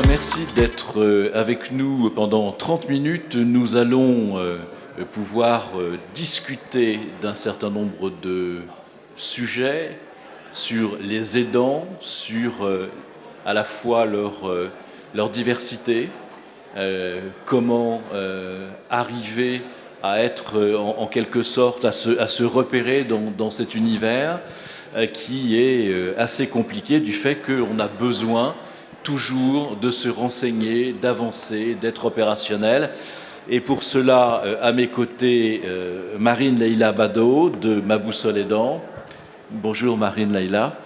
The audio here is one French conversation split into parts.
Merci d'être avec nous pendant 30 minutes. Nous allons pouvoir discuter d'un certain nombre de sujets sur les aidants, sur à la fois leur diversité, comment arriver à être en quelque sorte, à se repérer dans cet univers qui est assez compliqué du fait qu'on a besoin toujours de se renseigner, d'avancer, d'être opérationnel. Et pour cela, à mes côtés, Marine Leïla Bado de Ma Boussole Aidant. Bonjour Marine Leïla.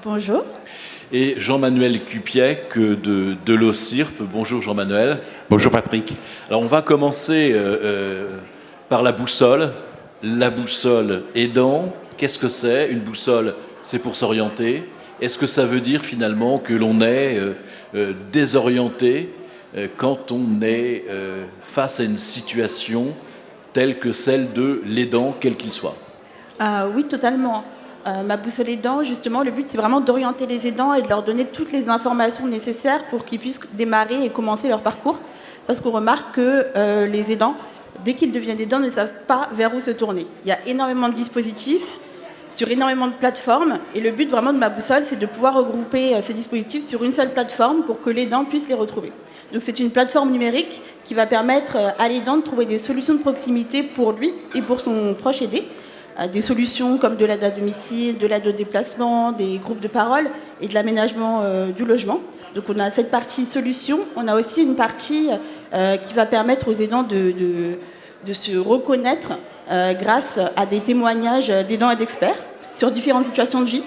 Bonjour. Et Jean-Manuel Cupiec de l'OCIRP. Bonjour Jean-Manuel. Bonjour Patrick. Alors on va commencer par la boussole. La boussole aidant, qu'est-ce que c'est? Une boussole, c'est pour s'orienter. Est-ce que ça veut dire finalement que l'on est désorienté quand on est face à une situation telle que celle de l'aidant, quel qu'il soit? Oui, totalement. Ma boussole aidant, justement, le but, c'est vraiment d'orienter les aidants et de leur donner toutes les informations nécessaires pour qu'ils puissent démarrer et commencer leur parcours. Parce qu'on remarque que les aidants, dès qu'ils deviennent aidants, ne savent pas vers où se tourner. Il y a énormément de dispositifs sur énormément de plateformes. Et le but vraiment de Ma Boussole, c'est de pouvoir regrouper ces dispositifs sur une seule plateforme pour que l'aidant puisse les retrouver. Donc c'est une plateforme numérique qui va permettre à l'aidant de trouver des solutions de proximité pour lui et pour son proche aidé. Des solutions comme de l'aide à domicile, de l'aide au déplacement, des groupes de parole et de l'aménagement du logement. Donc on a cette partie solution. On a aussi une partie qui va permettre aux aidants de se reconnaître grâce à des témoignages d'aidants et d'experts sur différentes situations de vie,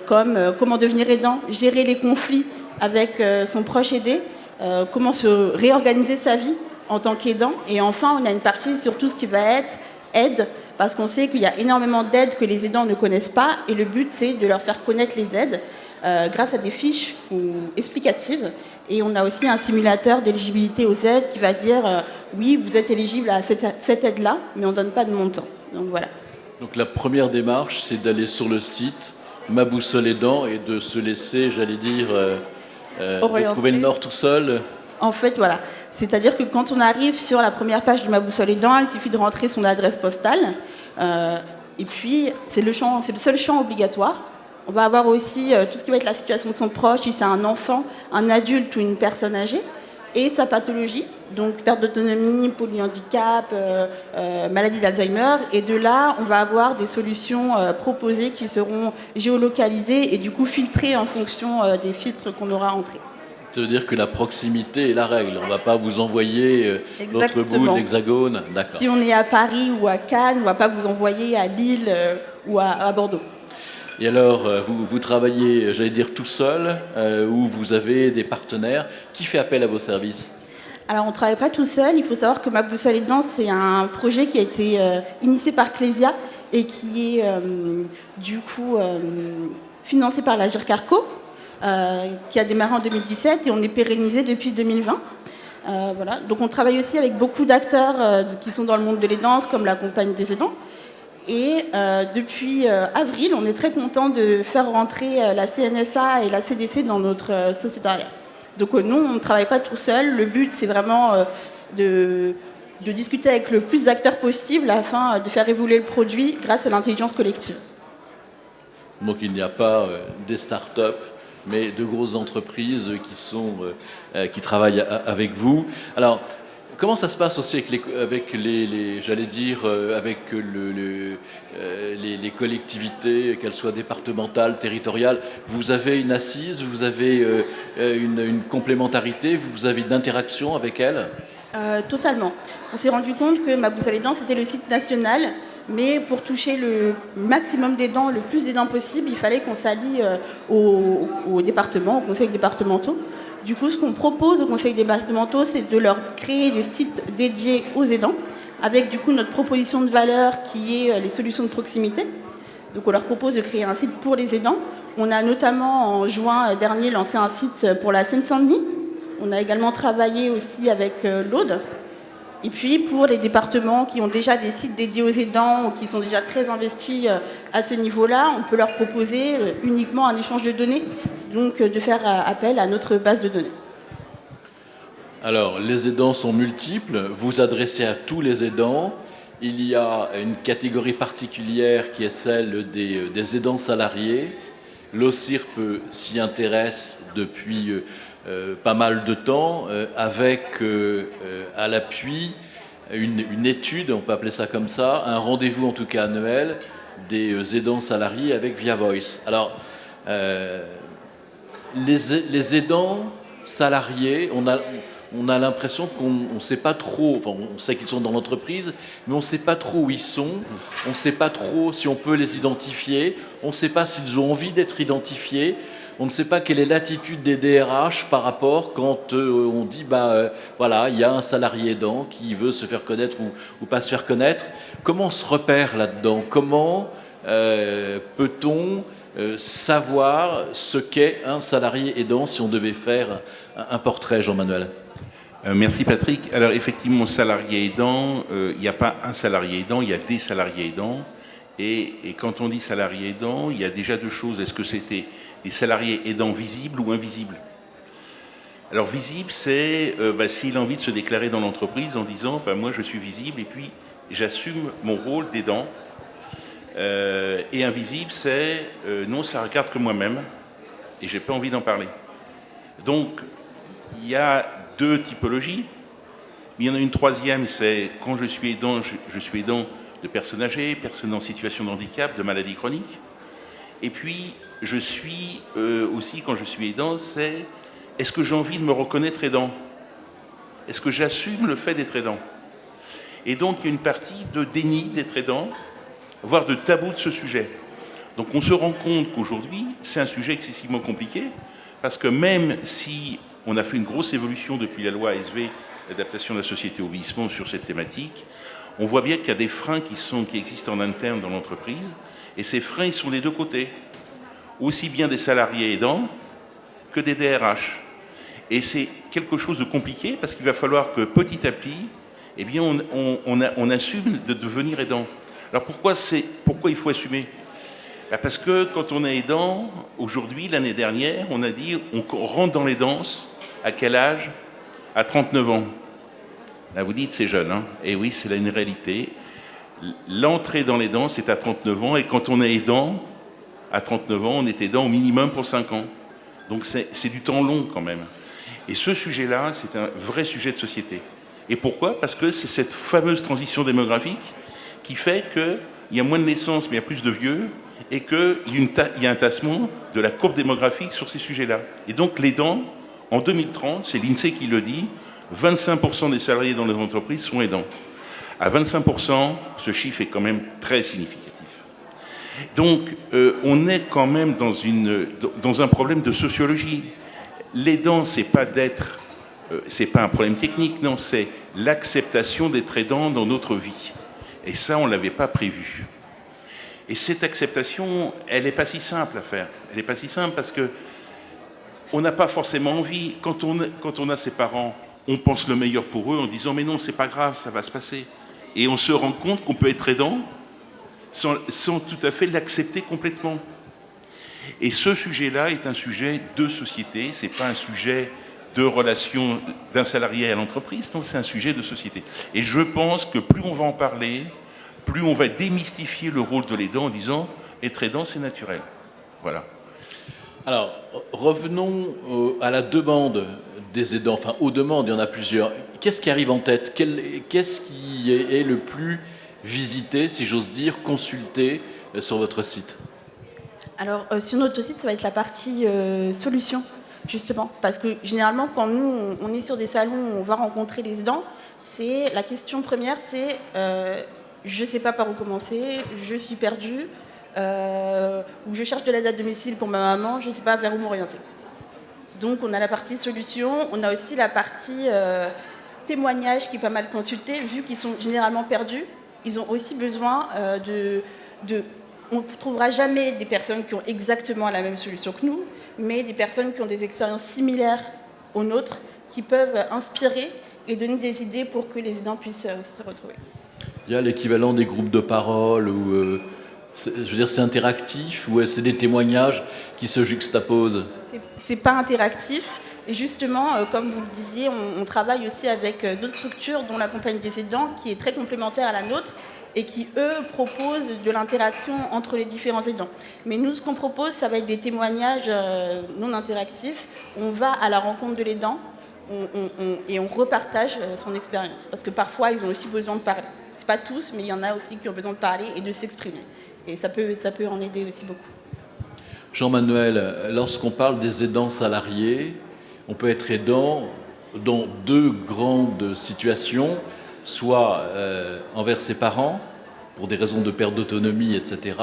comme comment devenir aidant, gérer les conflits avec son proche aidé, comment se réorganiser sa vie en tant qu'aidant. Et enfin, on a une partie sur tout ce qui va être aide, parce qu'on sait qu'il y a énormément d'aides que les aidants ne connaissent pas, et le but, c'est de leur faire connaître les aides grâce à des fiches explicatives. Et on a aussi un simulateur d'éligibilité aux aides qui va dire oui, vous êtes éligible à cette aide-là, mais on ne donne pas de montant. Donc voilà. Donc la première démarche, c'est d'aller sur le site Ma Boussole Aidant et de se laisser, j'allais dire, de trouver le nord tout seul. En fait, voilà. C'est-à-dire que quand on arrive sur la première page de Ma Boussole Aidant, il suffit de rentrer son adresse postale. Et puis, c'est le seul champ obligatoire. On va avoir aussi tout ce qui va être la situation de son proche, si c'est un enfant, un adulte ou une personne âgée, et sa pathologie, donc perte d'autonomie, polyhandicap, maladie d'Alzheimer. Et de là, on va avoir des solutions proposées qui seront géolocalisées et du coup filtrées en fonction des filtres qu'on aura entrés. Ça veut dire que la proximité est la règle. On ne va pas vous envoyer l'autre bout de l'Hexagone. D'accord. Si on est à Paris ou à Cannes, on ne va pas vous envoyer à Lille ou à Bordeaux. Et alors, vous travaillez, j'allais dire, tout seul, ou vous avez des partenaires? Qui fait appel à vos services? Alors, on ne travaille pas tout seul. Il faut savoir que Ma Boussole Aidant, c'est un projet qui a été initié par Clésia et qui est du coup financé par la GIRCARCO, qui a démarré en 2017 et on est pérennisé depuis 2020. Voilà. Donc, on travaille aussi avec beaucoup d'acteurs qui sont dans le monde de l'aidance, comme la Compagnie des aidants. Et depuis avril, on est très content de faire rentrer la CNSA et la CDC dans notre sociétariat. Donc nous, on ne travaille pas tout seul. Le but, c'est vraiment de discuter avec le plus d'acteurs possible afin de faire évoluer le produit grâce à l'intelligence collective. Donc il n'y a pas des start-up, mais de grosses entreprises qui travaillent avec vous. Alors, comment ça se passe aussi avec les collectivités, qu'elles soient départementales, territoriales? Vous avez une assise, vous avez une complémentarité, vous avez une interaction avec elles? Totalement. On s'est rendu compte que Ma Boussole Aidant, c'était le site national, mais pour toucher le maximum d'aidants, le plus d'aidants possible, il fallait qu'on s'allie aux départements, aux conseils départementaux. Du coup, ce qu'on propose aux conseils départementaux, c'est de leur créer des sites dédiés aux aidants, avec du coup notre proposition de valeur qui est les solutions de proximité. Donc on leur propose de créer un site pour les aidants, On a notamment en juin dernier lancé un site pour la Seine-Saint-Denis. On a également travaillé aussi avec l'Aude. Et puis pour les départements qui ont déjà des sites dédiés aux aidants ou qui sont déjà très investis à ce niveau-là, on peut leur proposer uniquement un échange de données, donc de faire appel à notre base de données. Alors, les aidants sont multiples, vous adressez à tous les aidants. Il y a une catégorie particulière qui est celle des aidants salariés. L'OCIRP s'y intéresse depuis pas mal de temps, avec à l'appui une étude, on peut appeler ça comme ça, un rendez-vous en tout cas annuel des aidants salariés avec Via Voice. Alors, les aidants salariés, on a l'impression qu'on ne sait pas trop, enfin on sait qu'ils sont dans l'entreprise, mais on ne sait pas trop où ils sont, on ne sait pas trop si on peut les identifier, on ne sait pas s'ils ont envie d'être identifiés, on ne sait pas quelle est l'attitude des DRH par rapport quand on dit voilà, il y a un salarié aidant qui veut se faire connaître ou pas se faire connaître. Comment on se repère là-dedans? Comment peut-on savoir ce qu'est un salarié aidant si on devait faire un portrait, Jean-Manuel? Merci Patrick. Alors effectivement, salarié aidant, il n'y a pas un salarié aidant, il y a des salariés aidants. Et quand on dit salarié aidant, il y a déjà deux choses. Est-ce que c'était des salariés aidants visibles ou invisibles? Alors visible, c'est s'il a envie de se déclarer dans l'entreprise en disant moi je suis visible et puis j'assume mon rôle d'aidant. Et invisible, c'est non, ça regarde que moi-même et j'ai pas envie d'en parler. Donc il y a deux typologies. Il y en a une troisième, c'est quand je suis aidant, je suis aidant de personnes âgées, personnes en situation de handicap, de maladies chroniques. Et puis, je suis aussi, quand je suis aidant, c'est est-ce que j'ai envie de me reconnaître aidant? Est-ce que j'assume le fait d'être aidant? Et donc, il y a une partie de déni d'être aidant, voire de tabou de ce sujet. Donc, on se rend compte qu'aujourd'hui, c'est un sujet excessivement compliqué, parce que même si on a fait une grosse évolution depuis la loi ASV, l'adaptation de la société au vieillissement sur cette thématique, on voit bien qu'il y a des freins qui existent en interne dans l'entreprise, et ces freins, ils sont des deux côtés, aussi bien des salariés aidants que des DRH. Et c'est quelque chose de compliqué, parce qu'il va falloir que petit à petit, eh bien, on assume de devenir aidant. Alors pourquoi il faut assumer? Parce que quand on est aidant, aujourd'hui, l'année dernière, on a dit on rentre dans l'aidance à quel âge? À 39 ans. Là, vous dites c'est jeune, hein? Et oui, c'est là une réalité. L'entrée dans l'aidance, c'est à 39 ans, et quand on est aidant, à 39 ans, on est aidant au minimum pour 5 ans. Donc c'est du temps long quand même. Et ce sujet-là, c'est un vrai sujet de société. Et pourquoi? Parce que c'est cette fameuse transition démographique qui fait qu'il y a moins de naissances, mais il y a plus de vieux, et qu'il y a un tassement de la courbe démographique sur ces sujets-là. Et donc l'aidant, en 2030, c'est l'INSEE qui le dit, 25% des salariés dans les entreprises sont aidants. À 25%, ce chiffre est quand même très significatif. Donc, on est quand même dans un problème de sociologie. L'aidant, c'est pas un problème technique, non, c'est l'acceptation d'être aidant dans notre vie. Et ça, on ne l'avait pas prévu. Et cette acceptation, elle n'est pas si simple à faire. Elle n'est pas si simple parce que on n'a pas forcément envie. Quand on a ses parents, on pense le meilleur pour eux en disant « mais non, c'est pas grave, ça va se passer ». Et on se rend compte qu'on peut être aidant sans tout à fait l'accepter complètement. Et ce sujet-là est un sujet de société, c'est pas un sujet de relation d'un salarié à l'entreprise, non, c'est un sujet de société. Et je pense que plus on va en parler, plus on va démystifier le rôle de l'aidant en disant « être aidant, c'est naturel ». Voilà. Alors, revenons à la demande des aidants, enfin aux demandes, il y en a plusieurs. Qu'est-ce qui arrive en tête? Qu'est-ce qui est le plus visité, si j'ose dire, consulté sur votre site? Alors, sur notre site, ça va être la partie solutions, justement. Parce que généralement, quand nous, on est sur des salons où on va rencontrer les aidants, la question première, c'est je ne sais pas par où commencer, je suis perdue, ou je cherche de l'aide à domicile pour ma maman, je ne sais pas vers où m'orienter. Donc, on a la partie solutions, on a aussi la partie témoignages qui est pas mal consultée, vu qu'ils sont généralement perdus. Ils ont aussi besoin de on ne trouvera jamais des personnes qui ont exactement la même solution que nous, mais des personnes qui ont des expériences similaires aux nôtres, qui peuvent inspirer et donner des idées pour que les aidants puissent se retrouver. Il y a l'équivalent des groupes de parole, où, je veux dire, c'est interactif, ou c'est des témoignages qui se juxtaposent? C'est pas interactif. Et justement, comme vous le disiez, on travaille aussi avec d'autres structures, dont la Compagnie des aidants, qui est très complémentaire à la nôtre, et qui, eux, proposent de l'interaction entre les différents aidants. Mais nous, ce qu'on propose, ça va être des témoignages non interactifs. On va à la rencontre de l'aidant et on repartage son expérience. Parce que parfois, ils ont aussi besoin de parler. C'est pas tous, mais il y en a aussi qui ont besoin de parler et de s'exprimer. Et ça peut en aider aussi beaucoup. Jean-Manuel, lorsqu'on parle des aidants salariés, on peut être aidant dans deux grandes situations, soit envers ses parents, pour des raisons de perte d'autonomie, etc.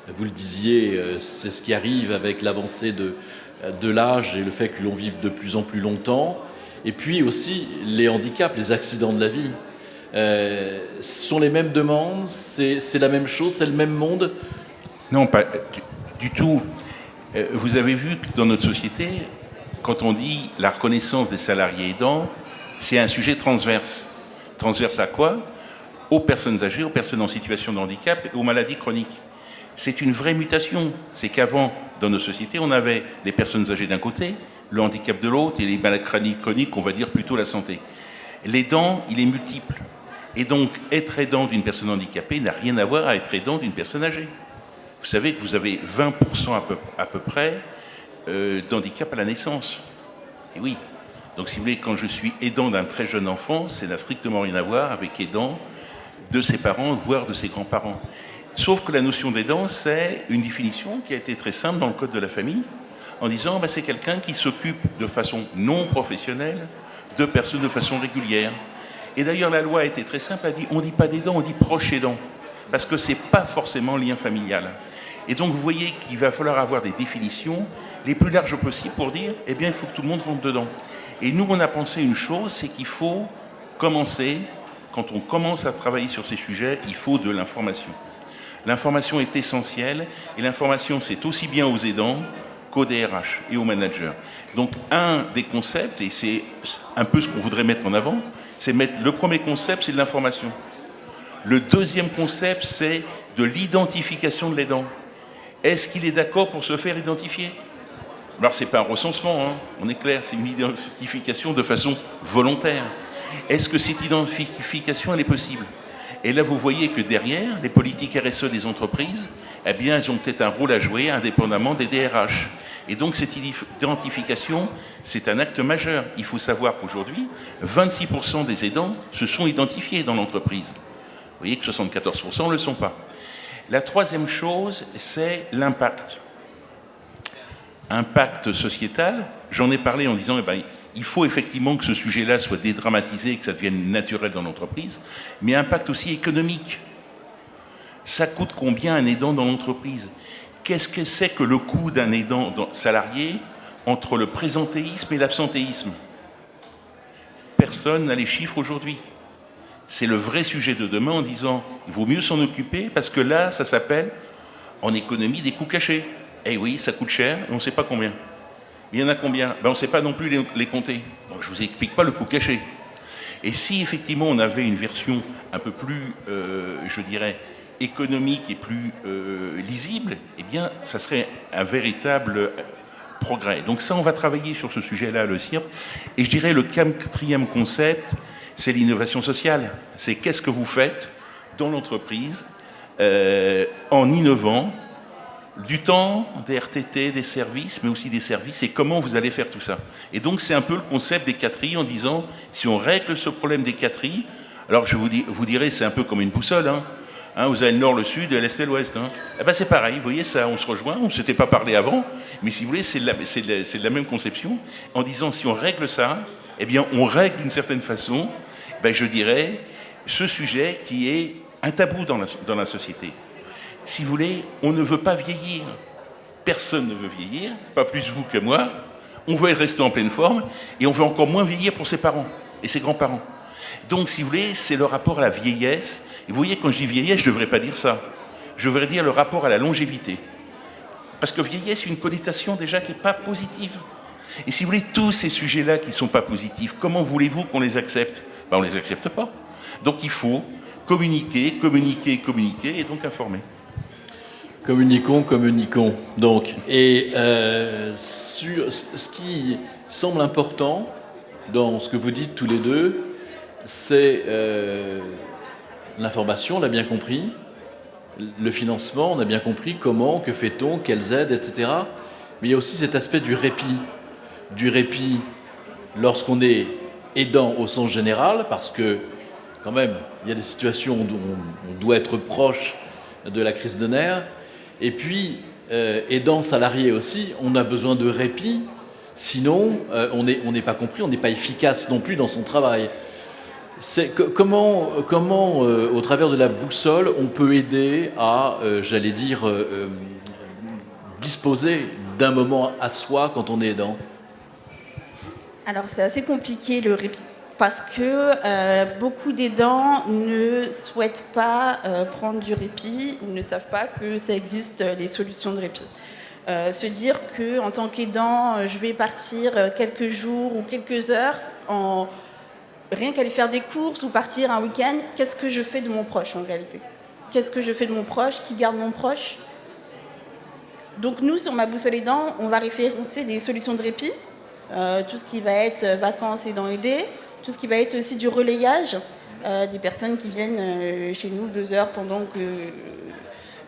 Vous le disiez, c'est ce qui arrive avec l'avancée de l'âge et le fait que l'on vive de plus en plus longtemps. Et puis aussi les handicaps, les accidents de la vie. Ce sont les mêmes demandes, c'est la même chose, c'est le même monde? Non, pas du tout. Vous avez vu que dans notre société, quand on dit la reconnaissance des salariés aidants, c'est un sujet transverse. Transverse à quoi? Aux personnes âgées, aux personnes en situation de handicap et aux maladies chroniques. C'est une vraie mutation. C'est qu'avant, dans nos sociétés, on avait les personnes âgées d'un côté, le handicap de l'autre et les maladies chroniques, on va dire plutôt la santé. L'aidant, il est multiple. Et donc, être aidant d'une personne handicapée n'a rien à voir à être aidant d'une personne âgée. Vous savez que vous avez 20% à peu près d'handicap à la naissance. Et oui. Donc, si vous voulez, quand je suis aidant d'un très jeune enfant, ça n'a strictement rien à voir avec aidant de ses parents, voire de ses grands-parents. Sauf que la notion d'aidant, c'est une définition qui a été très simple dans le Code de la famille, en disant bah, c'est quelqu'un qui s'occupe de façon non professionnelle de personnes de façon régulière. Et d'ailleurs, la loi a été très simple, elle dit on ne dit pas d'aidant, on dit proche aidant, parce que ce n'est pas forcément lien familial. Et donc, vous voyez qu'il va falloir avoir des définitions les plus larges possibles pour dire eh bien, il faut que tout le monde rentre dedans. Et nous, on a pensé une chose, c'est qu'il faut commencer, quand on commence à travailler sur ces sujets, il faut de l'information. L'information est essentielle, et l'information, c'est aussi bien aux aidants qu'aux DRH et aux managers. Donc, un des concepts, et c'est un peu ce qu'on voudrait mettre en avant, c'est mettre le premier concept, c'est de l'information. Le deuxième concept, c'est de l'identification de l'aidant. Est-ce qu'il est d'accord pour se faire identifier? Alors, ce n'est pas un recensement, hein, on est clair, c'est une identification de façon volontaire. Est-ce que cette identification, elle est possible? Et là, vous voyez que derrière, les politiques RSE des entreprises, eh bien, elles ont peut-être un rôle à jouer indépendamment des DRH. Et donc, cette identification, c'est un acte majeur. Il faut savoir qu'aujourd'hui, 26% des aidants se sont identifiés dans l'entreprise. Vous voyez que 74% ne le sont pas. La troisième chose, c'est l'impact. Impact sociétal, j'en ai parlé en disant, eh ben, il faut effectivement que ce sujet-là soit dédramatisé, que ça devienne naturel dans l'entreprise, mais impact aussi économique. Ça coûte combien un aidant dans l'entreprise? Qu'est-ce que c'est que le coût d'un aidant salarié entre le présentéisme et l'absentéisme? Personne n'a les chiffres aujourd'hui. C'est le vrai sujet de demain en disant, il vaut mieux s'en occuper parce que là, ça s'appelle, en économie, des coûts cachés. Eh oui, ça coûte cher, on ne sait pas combien. Il y en a combien? Ben, on ne sait pas non plus les compter. Donc, je ne vous explique pas le coût caché. Et si effectivement on avait une version un peu plus, je dirais, économique et plus lisible, eh bien, ça serait un véritable progrès. Donc ça, on va travailler sur ce sujet-là, le CIRP. Et je dirais le quatrième concept, c'est l'innovation sociale. C'est qu'est-ce que vous faites dans l'entreprise en innovant du temps, des RTT, des services, mais aussi des services, et comment vous allez faire tout ça. Et donc, c'est un peu le concept des 4I en disant, si on règle ce problème des 4I, alors je vous dirais, c'est un peu comme une boussole, hein, vous avez le nord, le sud, l'est et l'ouest. Hein. Eh ben, c'est pareil, vous voyez, ça, on se rejoint, on ne s'était pas parlé avant, mais si vous voulez, c'est de la même conception, en disant, si on règle ça, eh bien, on règle d'une certaine façon, ben, je dirais, ce sujet qui est un tabou dans la société. Si vous voulez, on ne veut pas vieillir. Personne ne veut vieillir, pas plus vous que moi. On veut rester en pleine forme et on veut encore moins vieillir pour ses parents et ses grands-parents. Donc, si vous voulez, c'est le rapport à la vieillesse. Et vous voyez, quand je dis vieillesse, je ne devrais pas dire ça. je voudrais dire le rapport à la longévité. Parce que vieillesse, c'est une connotation déjà qui n'est pas positive. Et si vous voulez, tous ces sujets-là qui ne sont pas positifs, comment voulez-vous qu'on les accepte? On ne les accepte pas. Donc il faut communiquer, communiquer, communiquer et donc informer. Communiquons, communiquons. Donc, et sur ce qui semble important dans ce que vous dites tous les deux, c'est l'information, on l'a bien compris, le financement, on a bien compris comment, que fait-on, quelles aides, etc. Mais il y a aussi cet aspect du répit lorsqu'on est aidant au sens général, parce que quand même, il y a des situations où on doit être proche de la crise de nerfs, et puis aidant salarié aussi, on a besoin de répit, sinon on n'est pas compris, on n'est pas efficace non plus dans son travail. Comment au travers de la boussole, on peut aider à, j'allais dire, disposer d'un moment à soi quand on est aidant? Alors c'est assez compliqué le répit, parce que beaucoup d'aidants ne souhaitent pas prendre du répit, ils ne savent pas que ça existe les solutions de répit. Se dire qu'en tant qu'aidant, je vais partir quelques jours ou quelques heures rien qu'aller faire des courses ou partir un week-end, qu'est-ce que je fais de mon proche en réalité? Qu'est-ce que je fais de mon proche? Qui garde mon proche? Donc nous, sur ma boussole aidant, on va référencer des solutions de répit, tout ce qui va être vacances aidant aidés, tout ce qui va être aussi du relayage, des personnes qui viennent chez nous 2 heures pendant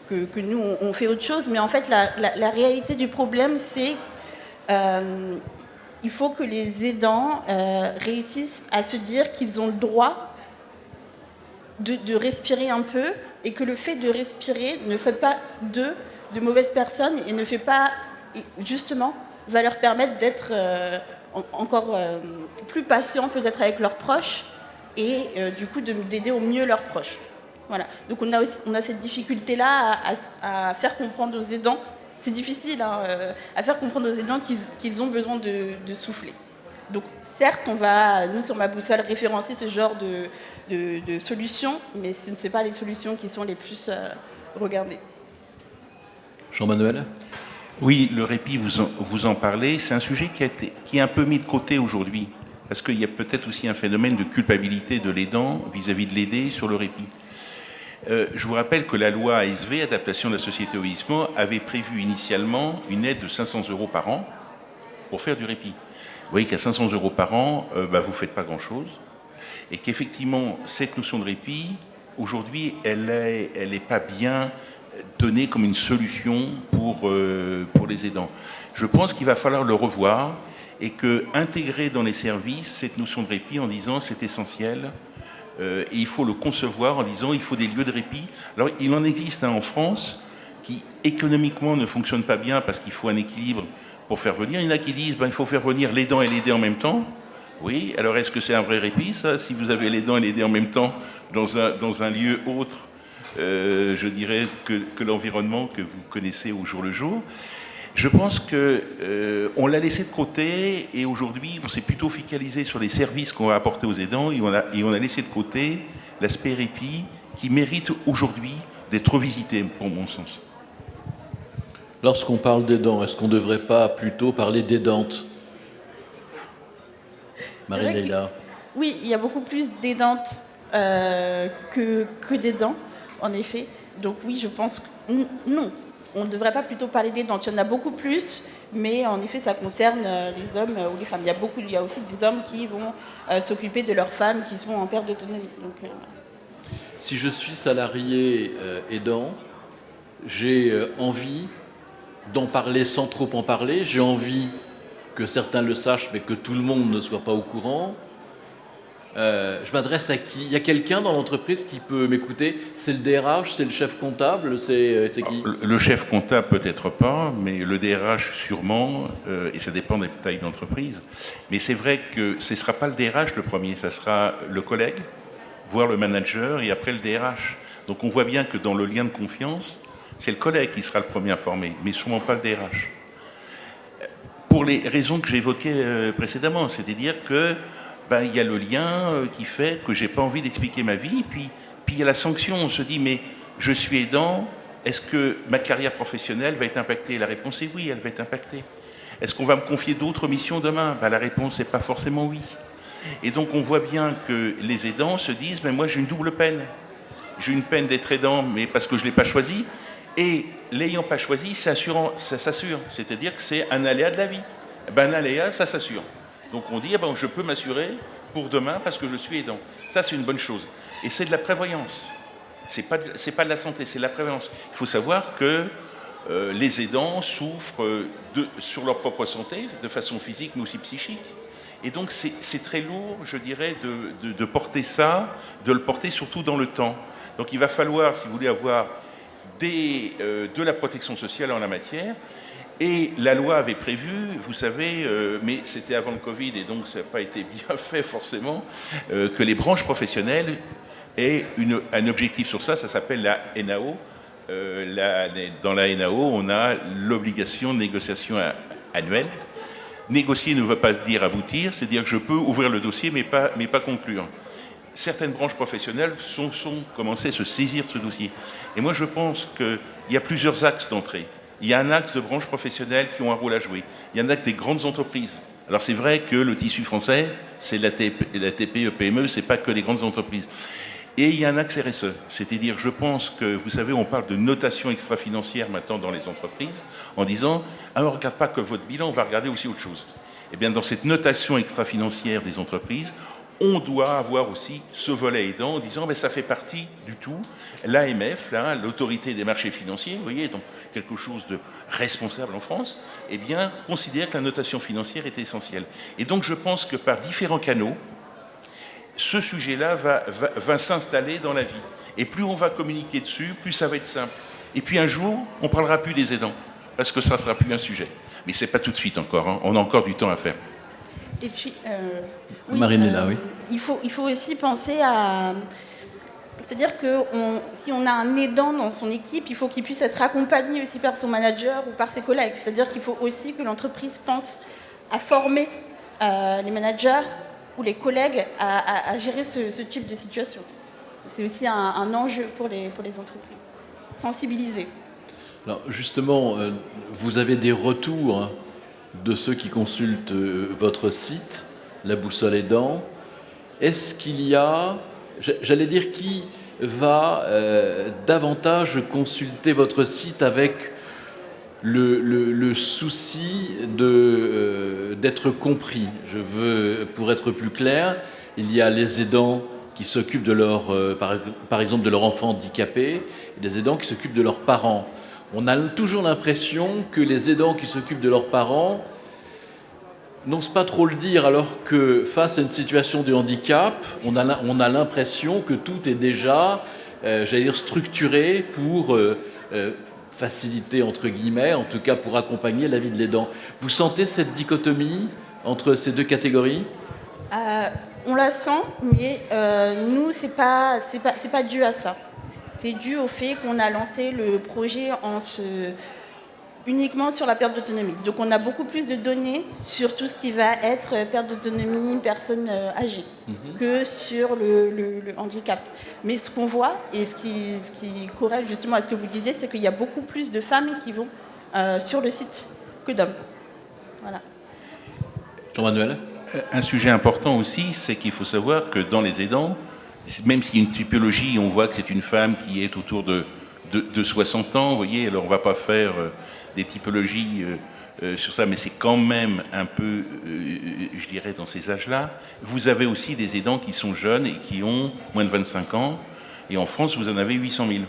que nous, on fait autre chose. Mais en fait, la réalité du problème, c'est il faut que les aidants réussissent à se dire qu'ils ont le droit de respirer un peu, et que le fait de respirer ne fait pas d'eux de mauvaises personnes, et ne fait pas, justement, va leur permettre d'être encore plus patients peut-être avec leurs proches, et du coup d'aider au mieux leurs proches. Voilà. Donc on a cette difficulté-là à faire comprendre aux aidants. C'est difficile à faire comprendre aux aidants qu'ils ont besoin de souffler. Donc certes, on va, nous sur ma boussole, référencer ce genre de solutions, mais ce ne sont pas les solutions qui sont les plus regardées. Jean-Manuel? Oui, le répit, vous en parlez, c'est un sujet qui est un peu mis de côté aujourd'hui, parce qu'il y a peut-être aussi un phénomène de culpabilité de l'aidant vis-à-vis de l'aidé sur le répit. Je vous rappelle que la loi ASV, adaptation de la société au vieillissement, avait prévu initialement une aide de 500 € par an pour faire du répit. Vous voyez qu'à 500 € par an, vous ne faites pas grand-chose, et qu'effectivement, cette notion de répit, aujourd'hui, elle n'est pas bien donnée comme une solution pour les aidants. Je pense qu'il va falloir le revoir, et intégrer dans les services cette notion de répit en disant c'est essentiel. Et il faut le concevoir en disant il faut des lieux de répit. Alors il en existe en France qui économiquement ne fonctionnent pas bien parce qu'il faut un équilibre pour faire venir. Il y en a qui disent il faut faire venir l'aidant et l'aider en même temps. Oui, alors est-ce que c'est un vrai répit ça, si vous avez l'aidant et l'aider en même temps dans un lieu autre, je dirais, que l'environnement que vous connaissez au jour le jour? Je pense qu'on l'a laissé de côté, et aujourd'hui, on s'est plutôt focalisé sur les services qu'on va apporter aux aidants, et on a laissé de côté l'aspect répit qui mérite aujourd'hui d'être revisité, pour mon sens. Lorsqu'on parle d'aidants, est-ce qu'on ne devrait pas plutôt parler d'aidantes? Marie-Leila. Oui, il y a beaucoup plus d'aidantes que d'aidants, en effet. Donc oui, je pense que non. On ne devrait pas plutôt parler d'aidantes. Il y en a beaucoup plus, mais en effet, ça concerne les hommes ou les femmes. Il y a aussi des hommes qui vont s'occuper de leurs femmes qui sont en perte d'autonomie. Donc, Si je suis salarié aidant, j'ai envie d'en parler sans trop en parler. J'ai envie que certains le sachent, mais que tout le monde ne soit pas au courant. Je m'adresse à qui? Il y a quelqu'un dans l'entreprise qui peut m'écouter? C'est le DRH, c'est le chef comptable, c'est qui? Le chef comptable peut-être pas, mais le DRH sûrement, et ça dépend des tailles d'entreprise. Mais c'est vrai que ce ne sera pas le DRH le premier, ça sera le collègue, voire le manager, et après le DRH. Donc on voit bien que dans le lien de confiance, c'est le collègue qui sera le premier informé, mais sûrement pas le DRH. Pour les raisons que j'évoquais précédemment, c'est-à-dire que il y a le lien qui fait que j'ai pas envie d'expliquer ma vie, puis il y a la sanction. On se dit mais je suis aidant, Est-ce que ma carrière professionnelle va être impactée? La réponse est oui, elle va être impactée. Est-ce qu'on va me confier d'autres missions demain? La réponse n'est pas forcément oui. Et donc on voit bien que les aidants se disent, mais moi j'ai une double peine. J'ai une peine d'être aidant, mais parce que je ne l'ai pas choisi. Et l'ayant pas choisi, ça s'assure. C'est-à-dire que c'est un aléa de la vie. Un aléa, ça s'assure. Donc on dit, je peux m'assurer pour demain parce que je suis aidant. Ça, c'est une bonne chose. Et c'est de la prévoyance. C'est pas de la santé, c'est de la prévoyance. Il faut savoir que les aidants souffrent sur leur propre santé, de façon physique, mais aussi psychique. Et donc c'est très lourd, je dirais, de porter ça, de le porter surtout dans le temps. Donc il va falloir, si vous voulez, avoir de la protection sociale en la matière. Et la loi avait prévu, vous savez, mais c'était avant le Covid et donc ça n'a pas été bien fait forcément, que les branches professionnelles aient un objectif sur ça, ça s'appelle la NAO. Dans la NAO, on a l'obligation de négociation annuelle. Négocier ne veut pas dire aboutir, c'est-à-dire que je peux ouvrir le dossier mais pas conclure. Certaines branches professionnelles sont commencé à se saisir de ce dossier. Et moi je pense qu'il y a plusieurs axes d'entrée. Il y a un axe de branches professionnelles qui ont un rôle à jouer. Il y a un axe des grandes entreprises. Alors c'est vrai que le tissu français, c'est la TPE, PME, c'est pas que les grandes entreprises. Et il y a un axe RSE, c'est-à-dire, je pense que, vous savez, on parle de notation extra-financière maintenant dans les entreprises, en disant, on ne regarde pas que votre bilan, on va regarder aussi autre chose. Eh bien, dans cette notation extra-financière des entreprises, on doit avoir aussi ce volet aidant en disant, ça fait partie du tout. L'AMF, l'autorité des marchés financiers, vous voyez, donc quelque chose de responsable en France, eh bien, considère que la notation financière est essentielle. Et donc, je pense que par différents canaux, ce sujet-là va s'installer dans la vie. Et plus on va communiquer dessus, plus ça va être simple. Et puis un jour, on ne parlera plus des aidants, parce que ça ne sera plus un sujet. Mais ce n'est pas tout de suite encore, hein. On a encore du temps à faire. Et puis, Marine est là, oui. Il faut aussi penser à... C'est-à-dire que si on a un aidant dans son équipe, il faut qu'il puisse être accompagné aussi par son manager ou par ses collègues. C'est-à-dire qu'il faut aussi que l'entreprise pense à former les managers ou les collègues à gérer ce type de situation. C'est aussi un enjeu pour les entreprises. Sensibiliser. Alors justement, vous avez des retours de ceux qui consultent votre site, La Boussole Aidant. Est-ce qu'il y a, j'allais dire, qui va davantage consulter votre site avec le souci d'être compris? Je veux, pour être plus clair, il y a les aidants qui s'occupent de par exemple de leur enfant handicapé, et les aidants qui s'occupent de leurs parents. On a toujours l'impression que les aidants qui s'occupent de leurs parents n'osent pas trop le dire, alors que face à une situation de handicap, on a l'impression que tout est déjà, j'allais dire, structuré pour faciliter, entre guillemets, en tout cas pour accompagner la vie de l'aidant. Vous sentez cette dichotomie entre ces deux catégories ? On la sent, mais nous, c'est pas dû à ça. C'est dû au fait qu'on a lancé le projet uniquement sur la perte d'autonomie. Donc on a beaucoup plus de données sur tout ce qui va être perte d'autonomie, personnes âgées, que sur le handicap. Mais ce qu'on voit, et ce qui corrèle justement à ce que vous disiez, c'est qu'il y a beaucoup plus de femmes qui vont sur le site que d'hommes. Voilà. Jean-Manuel ? Un sujet important aussi, c'est qu'il faut savoir que dans les aidants, même s'il y a une typologie, on voit que c'est une femme qui est autour de 60 ans, vous voyez, alors on ne va pas faire des typologies sur ça, mais c'est quand même un peu, je dirais, dans ces âges-là. Vous avez aussi des aidants qui sont jeunes et qui ont moins de 25 ans, et en France, vous en avez 800 000.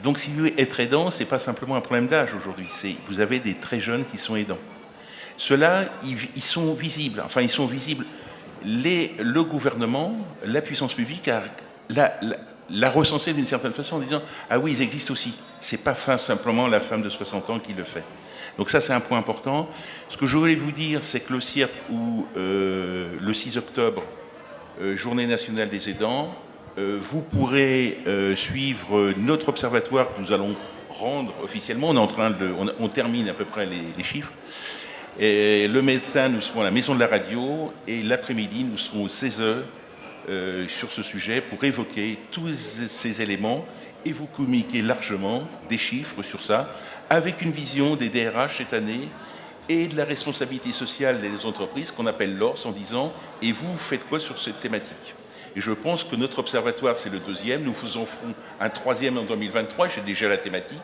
Donc si vous voulez être aidant, ce n'est pas simplement un problème d'âge aujourd'hui, vous avez des très jeunes qui sont aidants. Ceux-là, ils sont visibles. Enfin, ils sont visibles. Le gouvernement, la puissance publique l'a recensé d'une certaine façon en disant « Ah oui, ils existent aussi. C'est pas simplement la femme de 60 ans qui le fait. » Donc ça, c'est un point important. Ce que je voulais vous dire, c'est que le CIRP, ou le 6 octobre, Journée nationale des aidants, vous pourrez suivre notre observatoire que nous allons rendre officiellement. On termine à peu près les chiffres. Et le matin, nous serons à la Maison de la Radio et l'après-midi, nous serons au CESE sur ce sujet pour évoquer tous ces éléments et vous communiquez largement des chiffres sur ça, avec une vision des DRH cette année et de la responsabilité sociale des entreprises qu'on appelle l'ORS en disant « et vous faites quoi sur cette thématique ?» Et je pense que notre observatoire, c'est le deuxième, nous faisons front un troisième en 2023, j'ai déjà la thématique,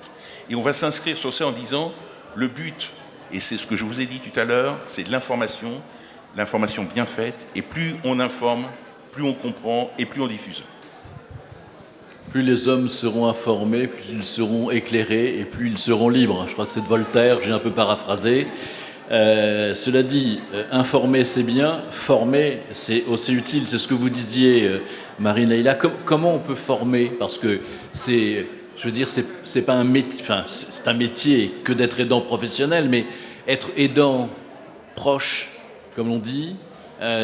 et on va s'inscrire sur ça en disant « le but, et c'est ce que je vous ai dit tout à l'heure, c'est de l'information bien faite, et plus on informe, plus on comprend et plus on diffuse. » Plus les hommes seront informés, plus ils seront éclairés et plus ils seront libres. Je crois que c'est de Voltaire, j'ai un peu paraphrasé. Cela dit, informer c'est bien, former c'est aussi utile. C'est ce que vous disiez, Marie-Leila. Comment on peut former? Parce que c'est pas un métier, enfin c'est un métier que d'être aidant professionnel, mais être aidant proche, comme on dit,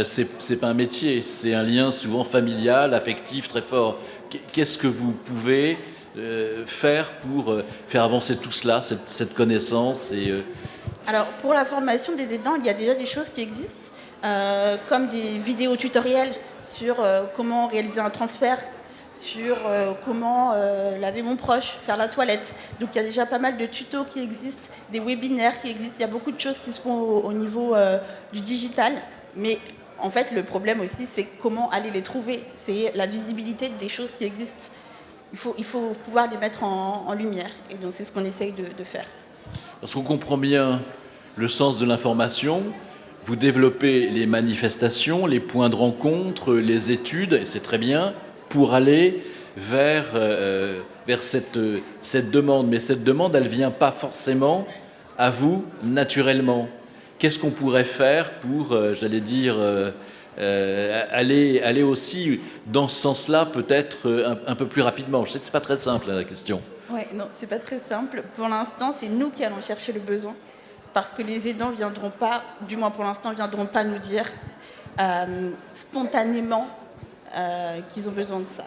c'est pas un métier, c'est un lien souvent familial, affectif très fort. Qu'est-ce que vous pouvez faire pour faire avancer tout cela, cette connaissance Alors, pour la formation des aidants, il y a déjà des choses qui existent, comme des vidéos tutoriels sur comment réaliser un transfert, sur comment laver mon proche, faire la toilette. Donc, il y a déjà pas mal de tutos qui existent, des webinaires qui existent. Il y a beaucoup de choses qui se font au niveau du digital, mais en fait, le problème aussi, c'est comment aller les trouver. C'est la visibilité des choses qui existent. Il faut pouvoir les mettre en lumière. Et donc, c'est ce qu'on essaye de faire. Parce qu'on comprend bien le sens de l'information, vous développez les manifestations, les points de rencontre, les études, et c'est très bien, pour aller vers cette demande. Mais cette demande, elle ne vient pas forcément à vous naturellement. Qu'est-ce qu'on pourrait faire pour, aller aussi dans ce sens-là, peut-être un peu plus rapidement? Je sais que ce n'est pas très simple, la question. Oui, non, c'est pas très simple. Pour l'instant, c'est nous qui allons chercher le besoin. Parce que les aidants viendront pas, du moins pour l'instant, viendront pas nous dire spontanément qu'ils ont besoin de ça.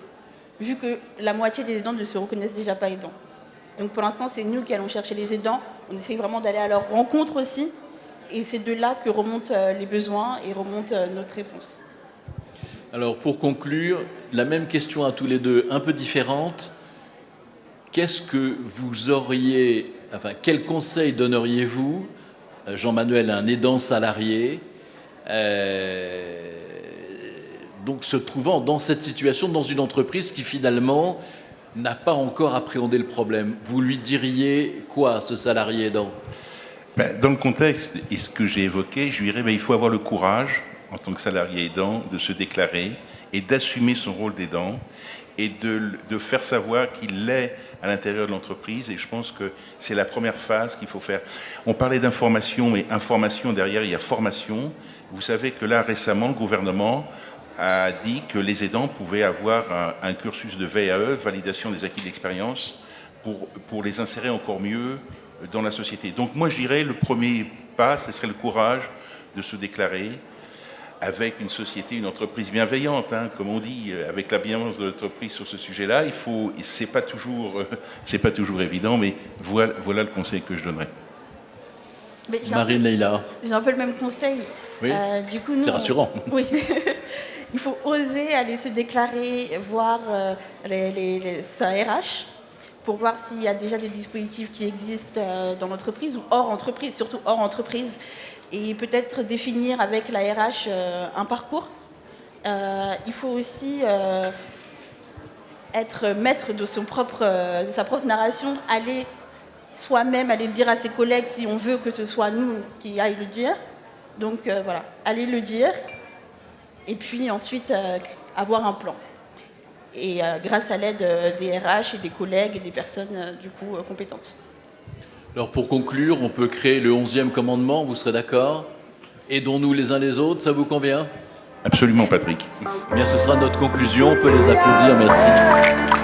Vu que la moitié des aidants ne se reconnaissent déjà pas aidants. Donc pour l'instant, c'est nous qui allons chercher les aidants. On essaie vraiment d'aller à leur rencontre aussi. Et c'est de là que remontent les besoins et remonte notre réponse. Alors pour conclure, la même question à tous les deux, un peu différente. Qu'est-ce que vous auriez, quel conseil donneriez-vous, Jean-Manuel, à un aidant salarié, donc se trouvant dans cette situation, dans une entreprise qui finalement n'a pas encore appréhendé le problème? Vous lui diriez quoi, ce salarié aidant? Dans le contexte, et ce que j'ai évoqué, je lui dirais il faut avoir le courage, en tant que salarié aidant, de se déclarer et d'assumer son rôle d'aidant et de faire savoir qu'il l'est à l'intérieur de l'entreprise. Et je pense que c'est la première phase qu'il faut faire. On parlait d'information, mais information, derrière, il y a formation. Vous savez que là, récemment, le gouvernement a dit que les aidants pouvaient avoir un cursus de VAE, validation des acquis d'expérience, pour les insérer encore mieux dans la société. Donc moi, je dirais, le premier pas, ce serait le courage de se déclarer avec une société, une entreprise bienveillante, comme on dit, avec la bienveillance de l'entreprise sur ce sujet-là. C'est pas toujours évident, mais voilà le conseil que je donnerais. Marie-Leila. J'ai un peu le même conseil. Oui, du coup, nous, c'est rassurant. Oui. Il faut oser aller se déclarer, voir sa RH, pour voir s'il y a déjà des dispositifs qui existent dans l'entreprise ou hors entreprise, surtout hors entreprise, et peut-être définir avec la RH un parcours. Il faut aussi être maître de sa propre narration, aller soi-même, aller le dire à ses collègues si on veut que ce soit nous qui aillent le dire. Donc voilà, aller le dire, et puis ensuite avoir un plan. Et grâce à l'aide des RH et des collègues et des personnes compétentes. Alors pour conclure, on peut créer le 11e commandement, vous serez d'accord? Aidons-nous les uns les autres, ça vous convient? Absolument, Patrick. Bien, ce sera notre conclusion, on peut les applaudir, merci.